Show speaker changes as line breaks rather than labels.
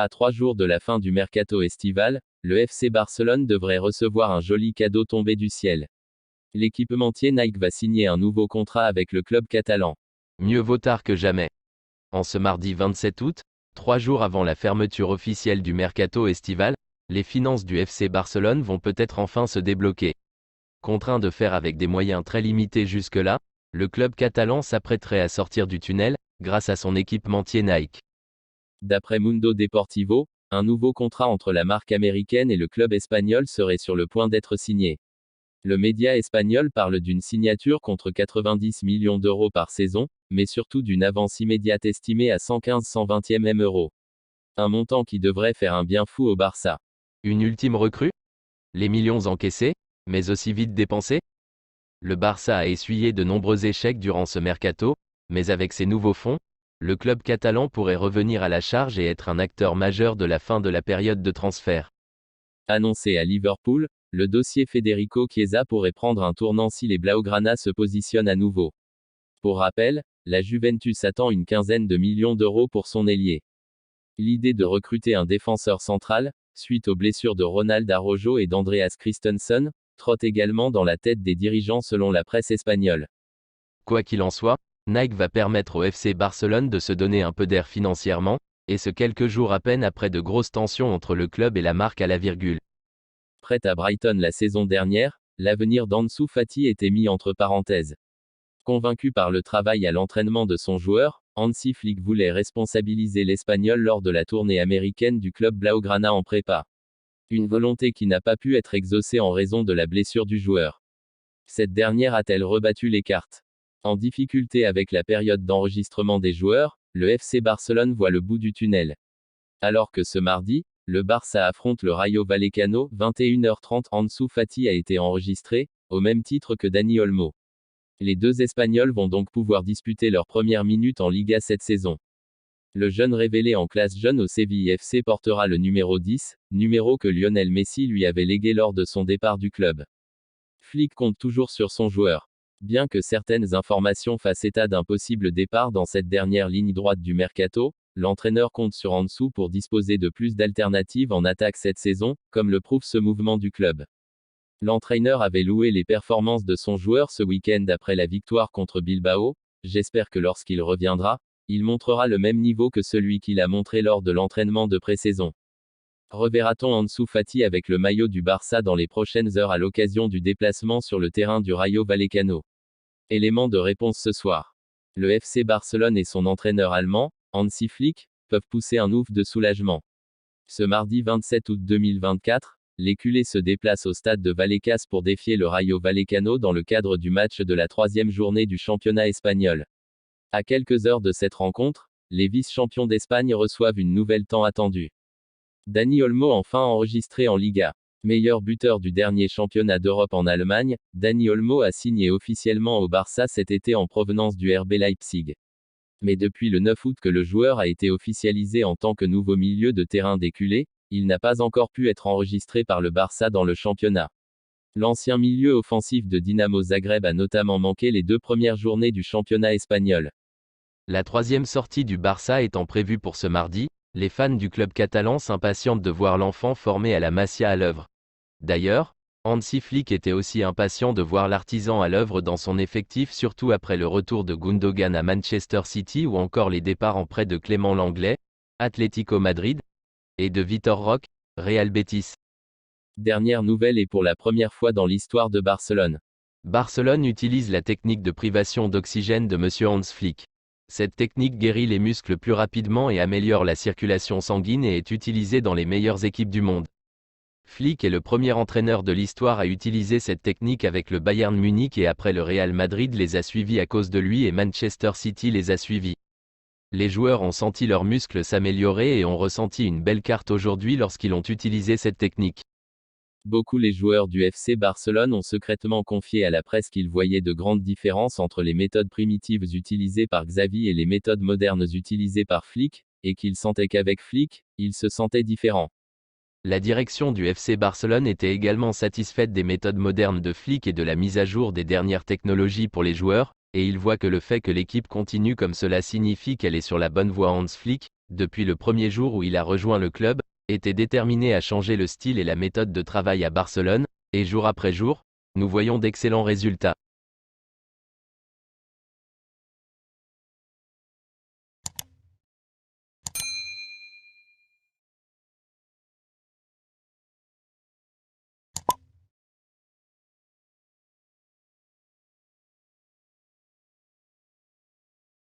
À 3 jours de la fin du mercato estival, le FC Barcelone devrait recevoir un joli cadeau tombé du ciel. L'équipementier Nike va signer un nouveau contrat avec le club catalan.
Mieux vaut tard que jamais. En ce mardi 27 août, 3 jours avant la fermeture officielle du mercato estival, les finances du FC Barcelone vont peut-être enfin se débloquer. Contraint de faire avec des moyens très limités jusque-là, le club catalan s'apprêterait à sortir du tunnel, grâce à son équipementier Nike.
D'après Mundo Deportivo, un nouveau contrat entre la marque américaine et le club espagnol serait sur le point d'être signé. Le média espagnol parle d'une signature contre 90 millions d'euros par saison, mais surtout d'une avance immédiate estimée à 115-120 M euros. Un montant qui devrait faire un bien fou au Barça.
Une ultime recrue? Les millions encaissés, mais aussi vite dépensés? Le Barça a essuyé de nombreux échecs durant ce mercato, mais avec ses nouveaux fonds, le club catalan pourrait revenir à la charge et être un acteur majeur de la fin de la période de transfert.
Annoncé à Liverpool, le dossier Federico Chiesa pourrait prendre un tournant si les Blaugrana se positionnent à nouveau. Pour rappel, la Juventus attend une quinzaine de millions d'euros pour son ailier. L'idée de recruter un défenseur central, suite aux blessures de Ronald Araujo et d'Andreas Christensen, trotte également dans la tête des dirigeants selon la presse espagnole.
Quoi qu'il en soit, Nike va permettre au FC Barcelone de se donner un peu d'air financièrement, et ce quelques jours à peine après de grosses tensions entre le club et la marque à la virgule.
Prêt à Brighton la saison dernière, l'avenir d'Ansu Fati était mis entre parenthèses. Convaincu par le travail à l'entraînement de son joueur, Hansi Flick voulait responsabiliser l'Espagnol lors de la tournée américaine du club Blaugrana en prépa. Une volonté qui n'a pas pu être exaucée en raison de la blessure du joueur. Cette dernière a-t-elle rebattu les cartes? En difficulté avec la période d'enregistrement des joueurs, le FC Barcelone voit le bout du tunnel. Alors que ce mardi, le Barça affronte le Rayo Vallecano, 21h30, Ansu Fati a été enregistré, au même titre que Dani Olmo. Les deux Espagnols vont donc pouvoir disputer leurs premières minutes en Liga cette saison. Le jeune révélé en classe jeune au Séville FC portera le numéro 10, numéro que Lionel Messi lui avait légué lors de son départ du club. Flick compte toujours sur son joueur. Bien que certaines informations fassent état d'un possible départ dans cette dernière ligne droite du mercato, l'entraîneur compte sur Ansu pour disposer de plus d'alternatives en attaque cette saison, comme le prouve ce mouvement du club. L'entraîneur avait loué les performances de son joueur ce week-end après la victoire contre Bilbao. J'espère que lorsqu'il reviendra, il montrera le même niveau que celui qu'il a montré lors de l'entraînement de pré-saison. Reverra-t-on Ansu Fati avec le maillot du Barça dans les prochaines heures à l'occasion du déplacement sur le terrain du Rayo Vallecano? Élément de réponse ce soir. Le FC Barcelone et son entraîneur allemand, Hansi Flick, peuvent pousser un ouf de soulagement. Ce mardi 27 août 2024, les culés se déplacent au stade de Vallecas pour défier le Rayo Vallecano dans le cadre du match de la 3e journée du championnat espagnol. À quelques heures de cette rencontre, les vice-champions d'Espagne reçoivent une nouvelle tant attendue. Dani Olmo enfin enregistré en Liga. Meilleur buteur du dernier championnat d'Europe en Allemagne, Dani Olmo a signé officiellement au Barça cet été en provenance du RB Leipzig. Mais depuis le 9 août que le joueur a été officialisé en tant que nouveau milieu de terrain des culés, il n'a pas encore pu être enregistré par le Barça dans le championnat. L'ancien milieu offensif de Dinamo Zagreb a notamment manqué les 2 premières journées du championnat espagnol.
La 3e sortie du Barça étant prévue pour ce mardi, les fans du club catalan s'impatientent de voir l'enfant formé à la Masia à l'œuvre. D'ailleurs, Hansi Flick était aussi impatient de voir l'artisan à l'œuvre dans son effectif, surtout après le retour de Gundogan à Manchester City ou encore les départs en prêt de Clément Lenglet, Atlético Madrid, et de Vitor Roque, Real Betis.
Dernière nouvelle et pour la première fois dans l'histoire de Barcelone.
Barcelone utilise la technique de privation d'oxygène de Monsieur Hans Flick. Cette technique guérit les muscles plus rapidement et améliore la circulation sanguine et est utilisée dans les meilleures équipes du monde. Flick est le premier entraîneur de l'histoire à utiliser cette technique avec le Bayern Munich et après le Real Madrid les a suivis à cause de lui et Manchester City les a suivis. Les joueurs ont senti leurs muscles s'améliorer et ont ressenti une belle carte aujourd'hui lorsqu'ils ont utilisé cette technique.
Beaucoup les joueurs du FC Barcelone ont secrètement confié à la presse qu'ils voyaient de grandes différences entre les méthodes primitives utilisées par Xavi et les méthodes modernes utilisées par Flick, et qu'ils sentaient qu'avec Flick, ils se sentaient différents.
La direction du FC Barcelone était également satisfaite des méthodes modernes de Flick et de la mise à jour des dernières technologies pour les joueurs, et il voit que le fait que l'équipe continue comme cela signifie qu'elle est sur la bonne voie. Hans Flick, depuis le premier jour où il a rejoint le club, était déterminé à changer le style et la méthode de travail à Barcelone, et jour après jour, nous voyons d'excellents résultats.